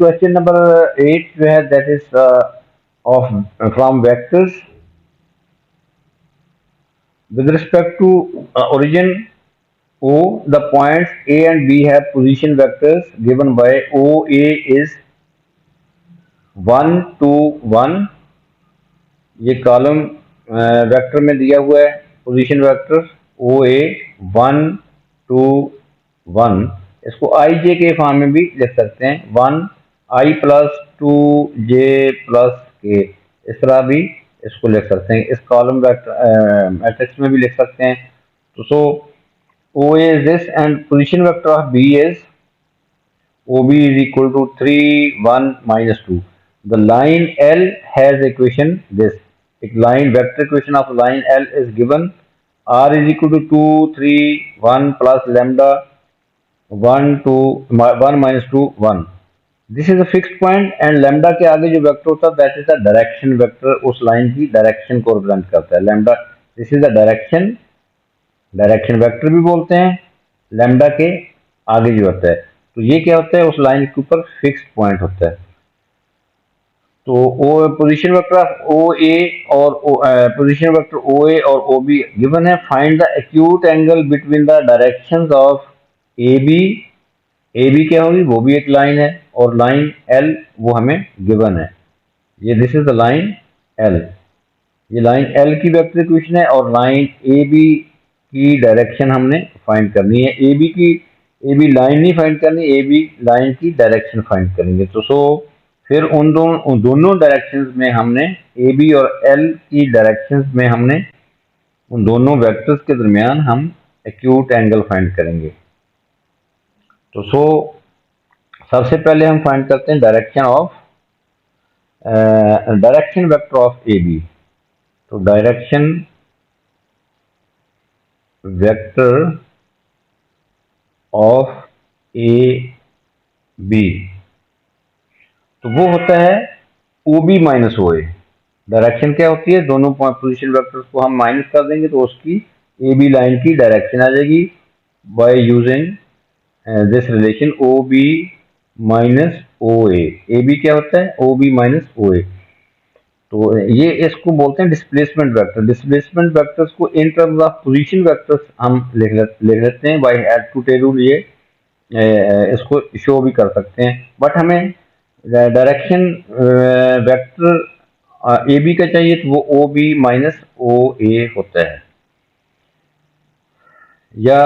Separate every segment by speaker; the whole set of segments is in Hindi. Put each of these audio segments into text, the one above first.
Speaker 1: क्वेश्चन नंबर 8 जो है that is of from vectors with respect to origin O, the points A and B have position vectors given by OA is 1 2 1। ये कॉलम वेक्टर में दिया हुआ है पोजीशन वेक्टर ओ ए 1 2 1। इसको आई जे के फॉर्म में भी लिख सकते हैं 1 i+2j+k, इस तरह भी इसको लिख सकते हैं, इस कॉलम वेक्टर मैट्रिक्स में भी लिख सकते हैं। तो so O A is this and position vector of B is OB is equal to 3 1 -2। The line L has equation this, एक line vector equation of line L is given, R is equal to 2 3 1 plus lambda 1 2 1 -2 1। This is a fixed point and lambda के आगे जो वेक्टर होता है that is the direction vector, उस लाइन की डायरेक्शन को रिप्रेजेंट करता है lambda। This is the direction vector भी बोलते हैं लैम्डा के आगे जो होता है। तो ये क्या होता है, उस लाइन के ऊपर फिक्स्ड पॉइंट होता है। तो ओ पोजीशन वेक्टर ओ ए और पोजीशन वेक्टर ओ ए और ओ बी गिवन है। Find the acute angle between the directions of A B क्या होगी, वो भी एक लाइन है, और लाइन एल वो हमें गिवन है। ये this is the line L, ये लाइन एल की वेक्टर इक्वेशन है और लाइन ए बी की डायरेक्शन हमने फाइंड करनी है। ए बी लाइन नहीं फाइंड करनी, ए बी लाइन की डायरेक्शन फाइंड करेंगे। तो सो फिर उन दोनों डायरेक्शंस में हमने ए बी और एल की डायरेक्शंस में हमने उन दोनों वेक्टर्स के दरमियान हम एक्यूट एंगल फाइंड करेंगे। तो सो सबसे पहले हम फाइंड करते हैं direction vector of A B. तो direction vector of A B, तो वो होता है O B minus O A. Direction क्या होती है, दोनों पोजीशन वेक्टर्स को हम माइनस कर देंगे तो उसकी ए बी लाइन की डायरेक्शन आ जाएगी by using this relation O B minus O A. A B क्या होता है, O B minus O A. तो ये इसको बोलते हैं डिस्प्लेसमेंट वेक्टर। डिस्प्लेसमेंट वेक्टर्स को इन टर्म्स ऑफ पोजीशन वेक्टर्स हम लिख लेते हैं बाय एड टू टेबल। ये इसको शो भी कर सकते हैं, बट हमें डायरेक्शन वेक्टर ए बी का चाहिए तो वो ओ बी माइनस ओ ए होता है। या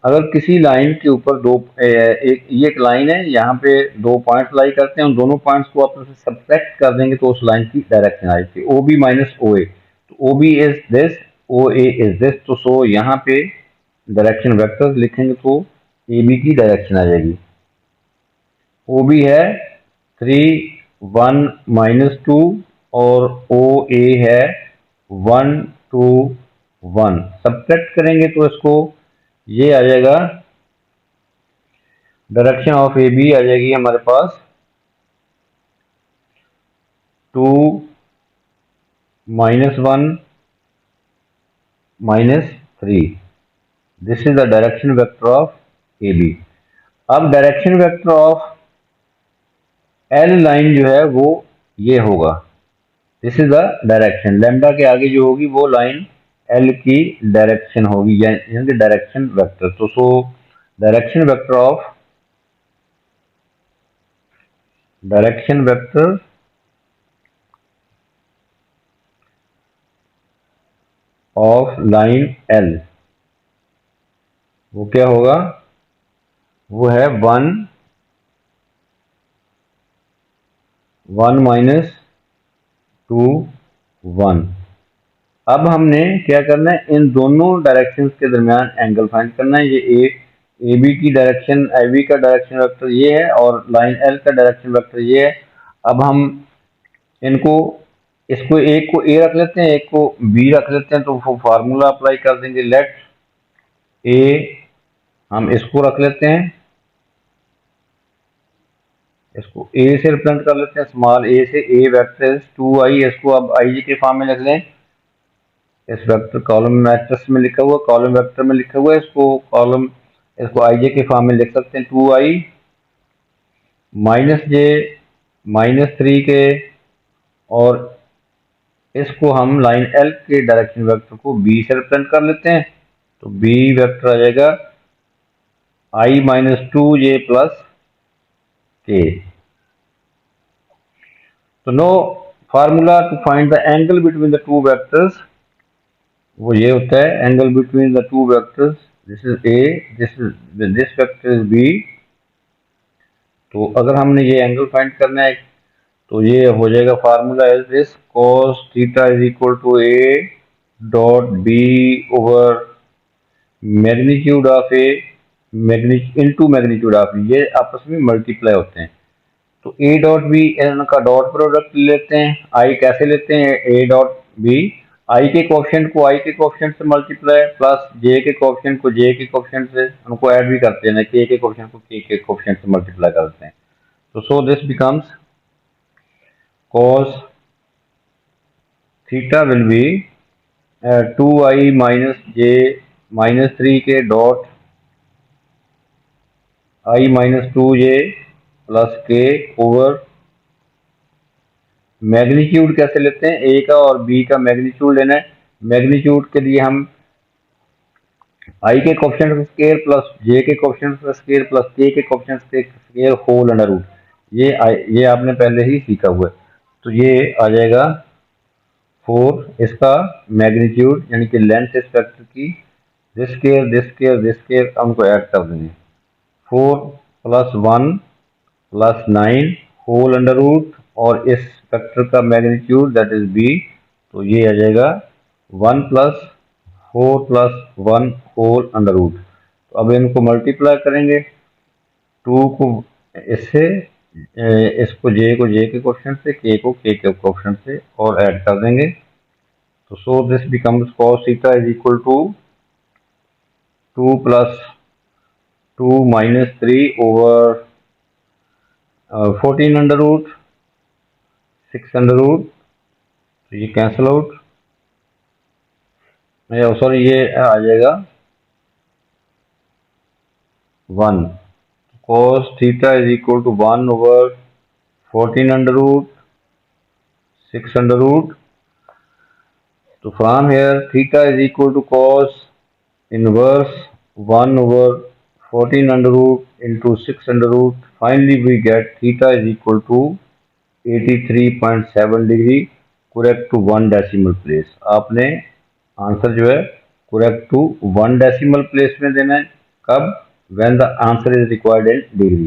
Speaker 1: अगर किसी लाइन के ऊपर एक लाइन है, यहाँ पे दो पॉइंट्स लाई करते हैं, उन दोनों पॉइंट्स को आपस में सब्ट्रैक्ट कर देंगे तो उस लाइन की डायरेक्शन आ जाती है O B minus O A. तो O B is this, O A is this. तो सो यहाँ पे डायरेक्शन वेक्टर्स लिखेंगे तो ए बी की डायरेक्शन आ जाएगी। ओ बी है 3 1 -2 और ओ ए है 1 2 1। सब्ट्रैक्ट करेंगे तो इसको ये आ जाएगा, डायरेक्शन ऑफ ए बी आ जाएगी हमारे पास 2 -1 -3। This is the direction vector of A B. अब direction vector of L line जो है वो ये होगा, this is the direction. Lambda के आगे जो होगी वो लाइन एल की डायरेक्शन होगी, यानी डायरेक्शन वेक्टर। तो so direction vector of line L वो क्या होगा, वो है 1 1 -2 1। अब हमने क्या करना है, इन दोनों डायरेक्शंस के दरमियान एंगल फाइंड करना है। ये ए बी की डायरेक्शन, ए बी का डायरेक्शन वेक्टर ये है और लाइन एल का डायरेक्शन वेक्टर ये है। अब हम इनको, इसको एक को ए रख लेते हैं, एक को बी रख लेते हैं, तो वो फार्मूला अप्लाई कर देंगे। लेट ए, हम इसको रख लेते हैं, इसको ए से रिप्रेजेंट कर लेते हैं, स्मॉल ए से। ए वेक्टर 2i, इसको अब आई के फॉर्म में लिख लें। इस वेक्टर कॉलम मैट्रिक्स में लिखा हुआ, कॉलम वेक्टर में लिखा हुआ है, इसको आई जे के फॉर्म में लिख सकते हैं। 2i -j -3 के, और इसको हम लाइन L के डायरेक्शन वेक्टर को B से रिप्रेजेंट कर लेते हैं। तो B वेक्टर आ जाएगा I-2j प्लस k। तो now formula to find the angle between the two vectors, वो ये होता है angle between the two vectors, this is A, this vector is B। तो अगर हमने ये एंगल फाइंड करना है तो ये हो जाएगा formula is this, cos theta is equal to A dot B over magnitude of A into magnitude of B, ये आपस में मल्टीप्लाई होते हैं। तो A डॉट बी का डॉट प्रोडक्ट लेते हैं। I कैसे लेते हैं? A डॉट बी, I के कोएफिशिएंट को I के कोएफिशिएंट से मल्टीप्लाई प्लस J के कोएफिशिएंट को J के कोएफिशिएंट से, उनको ऐड भी करते हैं ना, K के कोएफिशिएंट को K के कोएफिशिएंट से मल्टीप्लाई करते हैं। तो so this becomes cos theta will be 2I minus J -3 के dot I-2j plus K over magnitude कैसे लेते हैं? A का और B का मैग्नीट्यूड लेना है। मैग्नीट्यूड के लिए हम I के कोएफिशिएंट का स्क्वायर प्लस J के कोएफिशिएंट का स्क्वायर प्लस K के कोएफिशिएंट का स्क्वायर होल अंडर रूट, ये आपने पहले ही सीखा हुआ है। तो ये आ जाएगा 4, इसका मैग्नीट्यूड यानी कि लेंथ इस वेक्टर की, दिस स्क्वायर हमको ऐड कर देंगे। 4 + 1 + 9 होल अंडर रूट, और इस वेक्टर का मैग्नीट्यूड दैट इज B, तो ये आ जाएगा 1 + 4 + 1 होल अंडर रूट। तो अब इनको मल्टीप्लाई करेंगे, 2 को इससे, इसको J को J के कोएफिशिएंट से, K को K के कोएफिशिएंट से और ऐड कर देंगे। तो so this becomes cos theta is equal to 2 + 2 - 3 over 14 under root 6 under root, तो ये कैंसिल आउट, सॉरी ये आ जाएगा 1। cos theta is equal to 1 over 14 under root 6 under root. तो from here theta is equal to cos inverse 1 over 14 under root into 6 under root. Finally we get theta is equal to 83.7 degree, correct to 1 decimal place. आपने आंसर जो है करेक्ट टू 1 डेसिमल प्लेस में देना है। कब? When the answer is required in degree.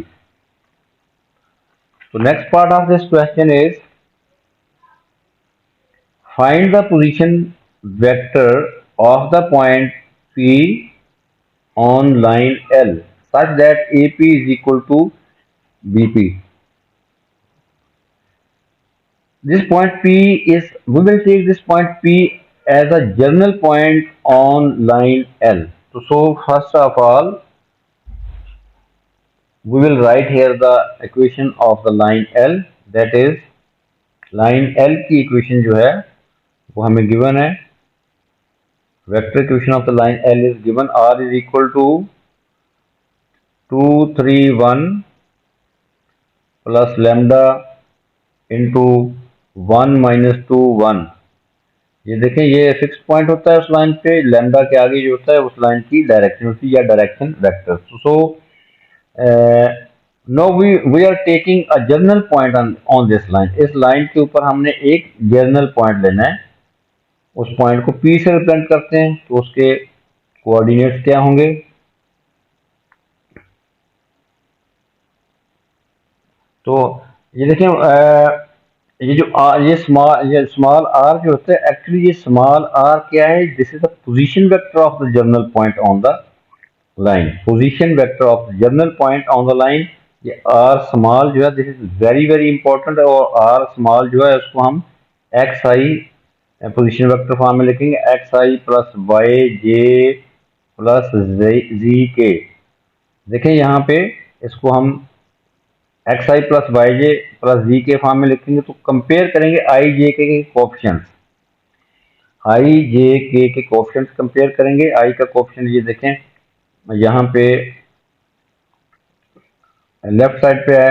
Speaker 1: तो next part of this question is find the position vector of the point P on line L such that AP is equal to BP. This point P is, we will take this point P as a journal point on line L. So first of all, we will write here the equation of the line L, that is line L की equation जो है वो हमें given है। Vector equation of the line L is given, R is equal to 2 3 1 plus lambda into 1 minus 2 1। ये देखें, ये फिक्स पॉइंट होता है उस लाइन पे, लैम्डा के आगे जो होता है उस लाइन की डायरेक्शन होती है या direction vector. So now we are taking a general point on this line. इस लाइन के ऊपर हमने एक जर्नल पॉइंट लेना है, उस पॉइंट को P से रिप्रेजेंट करते हैं। तो उसके कोऑर्डिनेट्स क्या होंगे? तो ये देखें, ये जो ये स्मॉल आर जो होता है, एक्चुअली ये स्मॉल आर क्या है? This is the position vector of the general point on the line. Position vector of the general point on the line, ये आर स्मॉल जो है this is very very important. और आर स्मॉल जो है उसको हम एक्स आई पोजीशन वेक्टर फॉर्म में लिखेंगे, x i plus y j plus z के। देखें यहाँ पे इसको हम x i plus y j plus z के फॉर्म में लिखेंगे। तो कंपेयर करेंगे आई जे के कोएफिशिएंट्स, आई जे के कोएफिशिएंट्स कंपेयर करेंगे। आई का कोएफिशिएंट ये देखें यहाँ पे लेफ्ट साइड पे है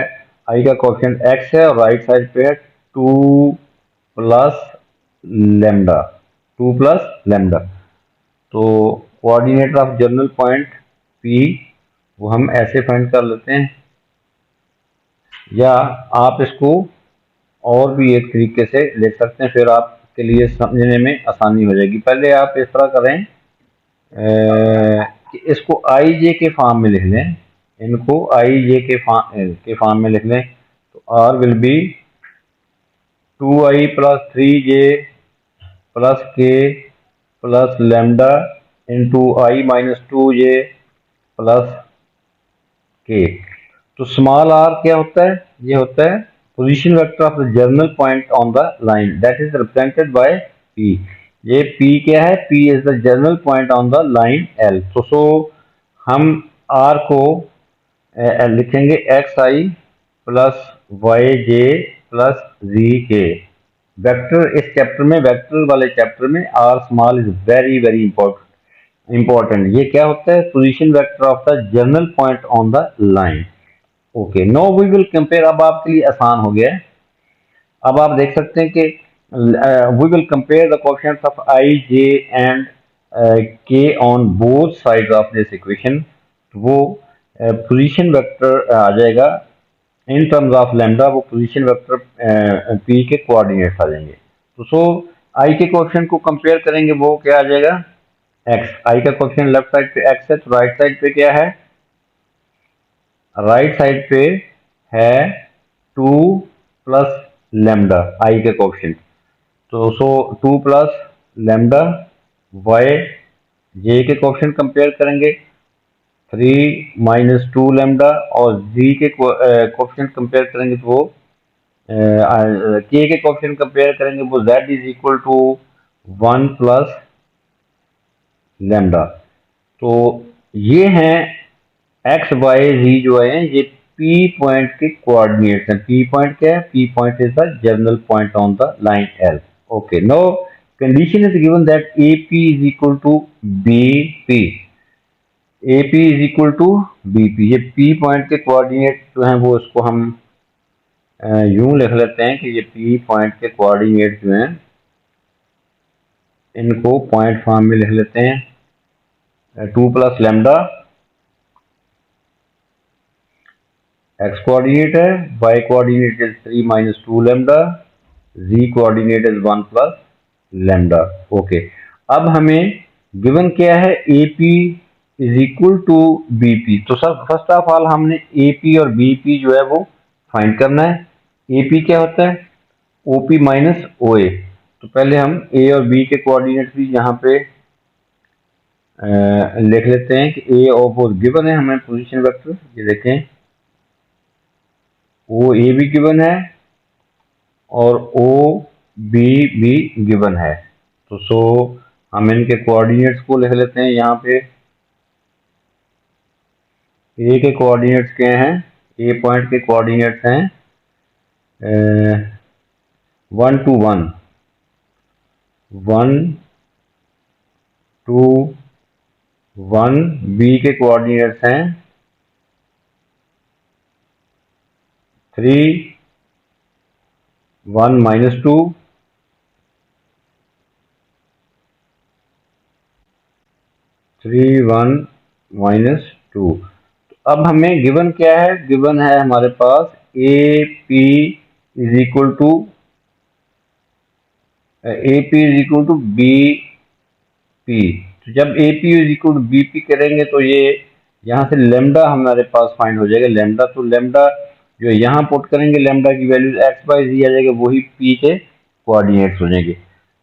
Speaker 1: आई का कोएफिशिएंट x है और राइट साइड पे है 2 प्लस लेमडा, 2 प्लस लेमडा। तो coordinate of general point P वो हम ऐसे फाइंड कर लेते हैं, या आप इसको और भी एक तरीके से ले सकते हैं, फिर आपके लिए समझने में आसानी हो जाएगी। पहले आप इस तरह करें कि इसको आई जे के फॉर्म में लिख लें, इनको आई जे के फॉर्म में लिख लें। तो r will be 2i plus 3j plus k plus lambda into i minus 2j plus k. तो स्मॉल आर क्या होता है? ये होता है position vector of the general point on the line that is represented by P. ये पी क्या है? P is the general point on the line L. तो सो हम आर को लिखेंगे x i plus y j plus z k. Vector, इस चैप्टर में, वेक्टर वाले चैप्टर में r small is very very important. ये क्या होता है? Position vector of the general point on the line. Okay, now we will compare. अब आपके लिए आसान हो गया है। अब आप देख सकते हैं कि we will compare the coefficients of I J and K on both sides of this equation. वो पोजीशन वेक्टर आ जाएगा इन टर्म्स ऑफ लैम्डा, वो पोजीशन वेक्टर पी के कोऑर्डिनेट्स आ जाएंगे। तो सो आई के कोएफिशिएंट को कंपेयर करेंगे, वो क्या आ जाएगा? एक्स। आई का कोएफिशिएंट लेफ्ट साइड पे एक्स है, तो राइट साइड पे क्या है? राइट साइड पे है 2 प्लस लेमडा आई के कोएफिशिएंट। तो सो 2 प्लस लेमडा, वाई जे के कोएफिशिएंट कंपेयर करेंगे 3 माइनस 2 लेमडा, और जी के कोएफिशिएंट कंपेयर करेंगे तो वो के कोएफिशिएंट कंपेयर करेंगे, वो z is equal to 1 plus lambda. तो ये हैं एक्स वाई जी जो है, ये पी पॉइंट के कोऑर्डिनेट्स हैं। पी पॉइंट क्या है? P point is the general point on the line L. Okay, now condition is given that A P is equal to B P. A P is equal to B P. ये पी पॉइंट के कोऑर्डिनेट जो हैं वो इसको हम यूं लिख लेते हैं कि ये पी पॉइंट के कोऑर्डिनेट जो हैं इनको पॉइंट फॉर्म में लिख लेते हैं 2 प्लस लेमडा एक्स कोऑर्डिनेट है, y coordinate is 3 minus 2 lambda, z coordinate is 1 plus lambda. Okay, अब हमें गिवन क्या है? A P is equal to B P. तो सर फर्स्ट ऑफ ऑल हमने ए पी और बी पी जो है वो फाइंड करना है। ए पी क्या होता है? ओ पी माइनस ओ ए। तो पहले हम ए और बी के कोऑर्डिनेट भी यहाँ पे लिख लेते हैं कि ए और वो गिवन है हमें पोजीशन वेक्टर। ये देखें, ओ ए भी गिवन है और ओ बी भी गिवन है। तो सो हम इनके कोऑर्डिनेट्स को लिख लेते हैं यहाँ पे। ए के कोऑर्डिनेट्स क्या हैं? ए पॉइंट के कोऑर्डिनेट्स हैं 1 टू 1, 1 टू 1। बी के कोऑर्डिनेट्स हैं 3 1 माइनस 2, 3 1 माइनस 2। अब हमें गिवन क्या है? गिवन है हमारे पास A P is equal to B P. तो जब A P is equal to B P करेंगे तो ये यहाँ से लेमडा हमारे पास फाइंड हो जाएगा, लेमडा। तो लेमडा जो यहाँ पुट करेंगे, लेमडा की वैल्यू एक्स बाई जी आ जाएगा, वही पी के कोऑर्डिनेट्स हो जाएंगे।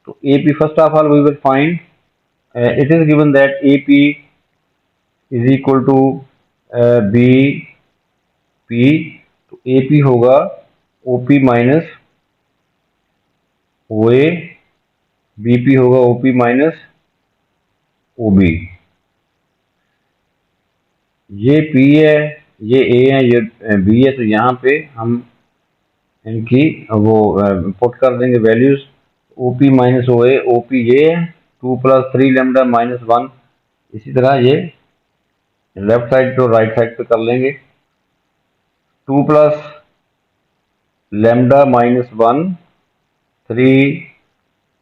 Speaker 1: तो A P first of all we will find, it is given that A P is equal to B P. तो ए पी होगा O P minus O A, B P होगा O P minus O B. ये पी है, ये ए है, ये बी है। तो यहाँ पे हम इनकी वो पुट कर देंगे वैल्यूज। ओ पी माइनस ओ ए, ओ पी ये है 2 प्लस 3 लेमडा माइनस 1। इसी तरह ये लेफ्ट साइड तो राइट साइड पे कर लेंगे। 2 plus lambda minus 1, 3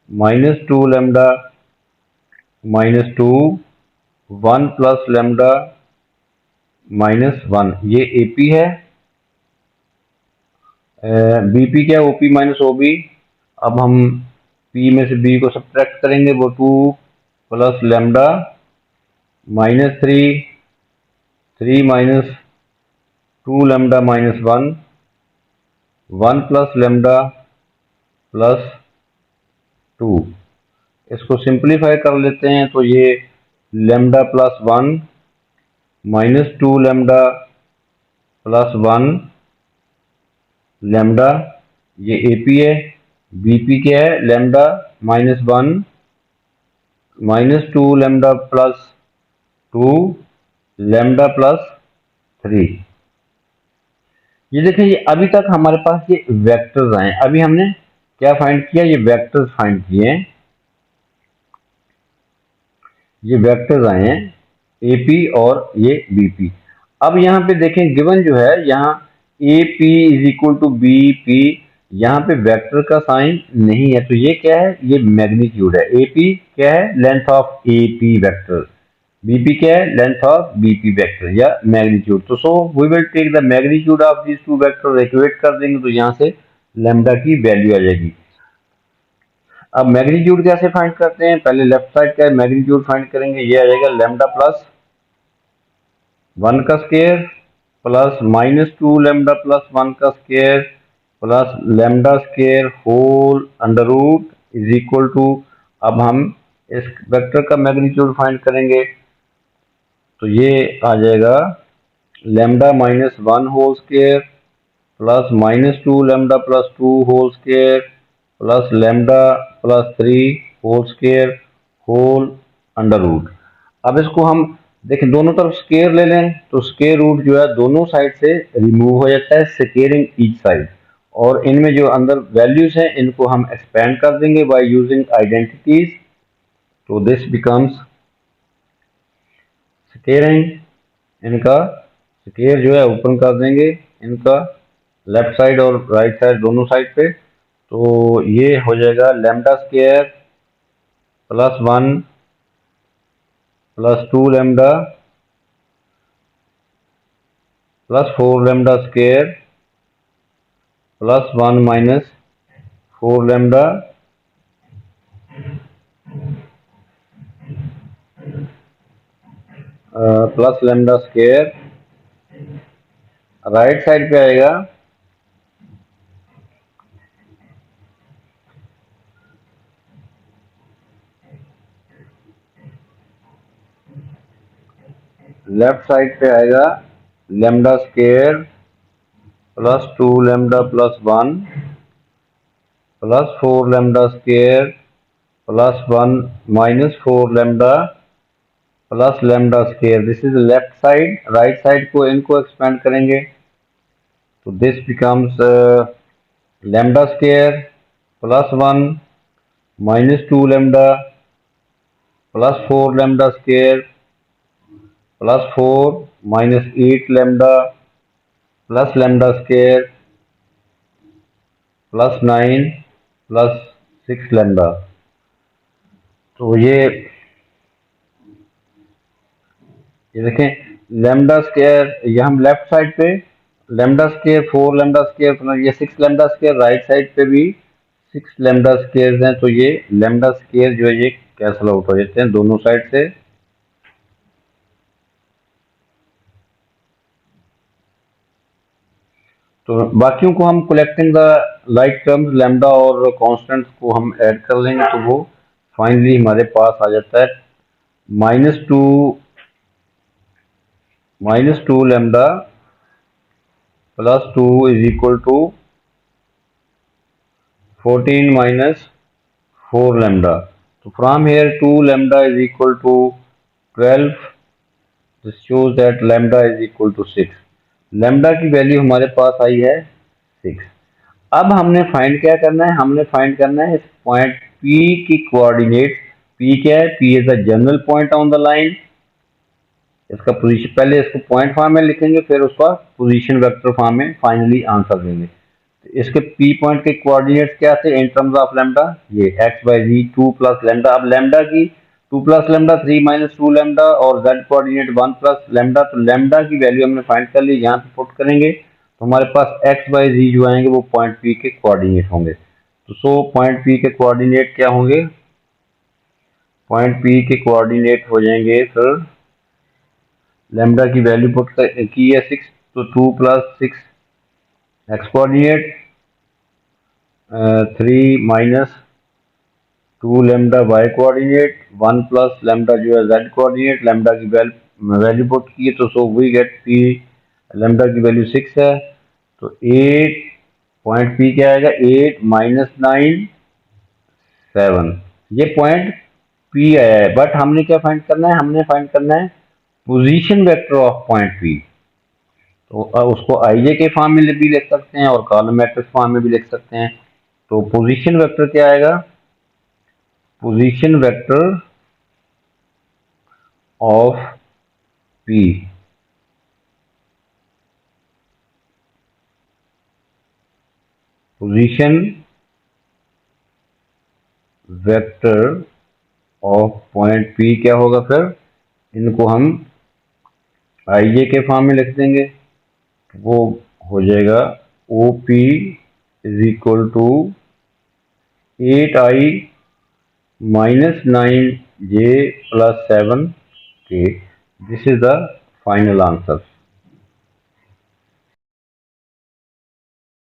Speaker 1: minus 2 lambda minus 2, 1 plus lambda minus 1, ये एपी है। बीपी क्या है? ओपी माइनस ओबी। अब हम पी में से बी को सब्ट्रैक्ट करेंगे, वो 2 plus lambda minus 3, 3 minus 2 lambda minus 1, 1 plus lambda plus 2। इसको सिंप्लीफाई कर लेते हैं तो ये lambda plus 1 minus 2 lambda plus 1 lambda, ये एपी है। बीपी क्या है? Lambda minus 1 minus 2 lambda plus 2 lambda plus 3। ये देखें, ये अभी तक हमारे पास ये वेक्टर्स आए। अभी हमने क्या फाइंड किया? ये वेक्टर्स फाइंड किए हैं, ये वेक्टर्स आए हैं एपी और ये बीपी। अब यहाँ पे देखें, गिवन जो है यहाँ A P is equal to B P, यहाँ पे वेक्टर का साइन नहीं है, तो ये क्या है? ये मैग्नीट्यूड है। ए पी क्या है? Length of A P vector. BP क्या है? लेंथ ऑफ बीपी वेक्टर या मैग्नीट्यूड। तो so we will take the magnitude of this two vector, equate कर देंगे तो यहाँ से लैम्डा की वैल्यू आ जाएगी। अब मैग्नीट्यूड कैसे फाइंड करते हैं? पहले लेफ्ट साइड का मैग्नीट्यूड फाइंड करेंगे, ये आ जाएगा लैम्डा प्लस 1 का square plus minus 2 lambda plus 1 का square plus lambda square whole under root is equal to. अब हम इस वेक्टर का मैग्नीट्यूड फाइंड करेंगे तो ये आ जाएगा lambda minus 1 whole square plus minus 2 lambda plus 2 whole square plus lambda plus 3 whole square whole under root. अब इसको हम देखें, दोनों तरफ स्क्वायर ले लें तो स्क्वायर रूट जो है दोनों साइड से रिमूव हो जाता है, स्क्वेयरिंग ईच साइड। और इनमें जो अंदर वैल्यूज हैं इनको हम एक्सपेंड कर देंगे बाय यूजिंग आइडेंटिटीज, तो दिस बिकम्स स्क्वेयरिंग। इनका स्क्वायर जो है ओपन कर देंगे, इनका लेफ्ट साइड और राइट साइड दोनों साइड पे, तो ये हो जाएगा lambda square plus 1 plus 2 lambda plus 4 lambda square plus 1 minus 4 lambda plus lambda square. Right side पे आएगा लेफ्ट साइड पे आएगा lambda square plus 2 lambda plus 1 plus 4 lambda square plus 1 minus 4 lambda plus lambda square. This is left side. Right side को इनको एक्सपेंड करेंगे तो this becomes lambda square plus 1 minus 2 lambda plus 4 lambda square plus 4 minus 8 lambda plus lambda square plus 9 plus 6 lambda. तो ये देखें लैम्डा स्क्वायर, ये हम लेफ्ट साइड पे लैम्डा स्क्वायर 4 लैम्डा स्क्वायर, ये 6 लैम्डा स्क्वायर, राइट साइड पे भी 6 लैम्डा स्क्वायर हैं, तो ये लैम्डा स्क्वायर जो है ये कैंसल आउट हो जाते हैं दोनों साइड से। तो बाकियों को हम collecting the like terms lambda और कांस्टेंट्स को हम ऐड कर लेंगे तो वो फाइनली हमारे पास आ जाता है minus two lambda plus 2 is equal to 14 minus 4 lambda. So from here 2 lambda is equal to 12. This shows that lambda is equal to 6. lambda की वैल्यू हमारे पास आई है 6। अब हमने फाइंड क्या करना है? हमने फाइंड करना है इस पॉइंट P की कोऑर्डिनेट। P क्या है? P is the general point on the line. इसका पोजीशन, पहले इसको पॉइंट फॉर्म में लिखेंगे फिर उसका पोजीशन वेक्टर फॉर्म में फाइनली आंसर देंगे। इसके पी पॉइंट के कोऑर्डिनेट्स क्या थे इन टर्म्स ऑफ लैम्डा, ये एक्स बाई जी 2 प्लस लैम्डा। अब लैम्डा की 2 प्लस लैम्डा 3 माइनस 2 लैम्डा और जेड कोऑर्डिनेट 1 प्लस लैम्डा। तो लैम्डा की वैल्यू हमने फाइंड कर ली, यहाँ पे पुट करेंगे तो हमारे पास एक्स बाई जी जो आएंगे वो पॉइंट पी के कोऑर्डिनेट होंगे। तो सो पॉइंट पी के कोऑर्डिनेट क्या होंगे, पॉइंट पी के कोऑर्डिनेट हो जाएंगे फिर लैम्डा की वैल्यू पुट की है 6, तो 2 plus 6 x coordinate 3 minus 2 lambda y coordinate 1 plus lambda जो है जेड कोऑर्डिनेट। लैम्डा की वैल्यू पुट की है तो so we get P lambda की वैल्यू 6 है। तो 8 पॉइंट पी क्या आएगा 8 माइनस 9 7, ये पॉइंट पी आया है। बट हमने क्या फाइंड करना है, हमने फाइंड करना है position vector of point P. तो उसको आईजे के फॉर्म में भी लिख सकते हैं और कॉलम मैट्रिक्स फॉर्म में भी लिख सकते हैं। तो पोजीशन वेक्टर क्या आएगा, position vector of P, position vector of point P क्या होगा, फिर इनको हम आईजे के फॉर्म में लिख देंगे। वो हो जाएगा O P is equal to 8i minus 9j plus 7k। This is the final answer.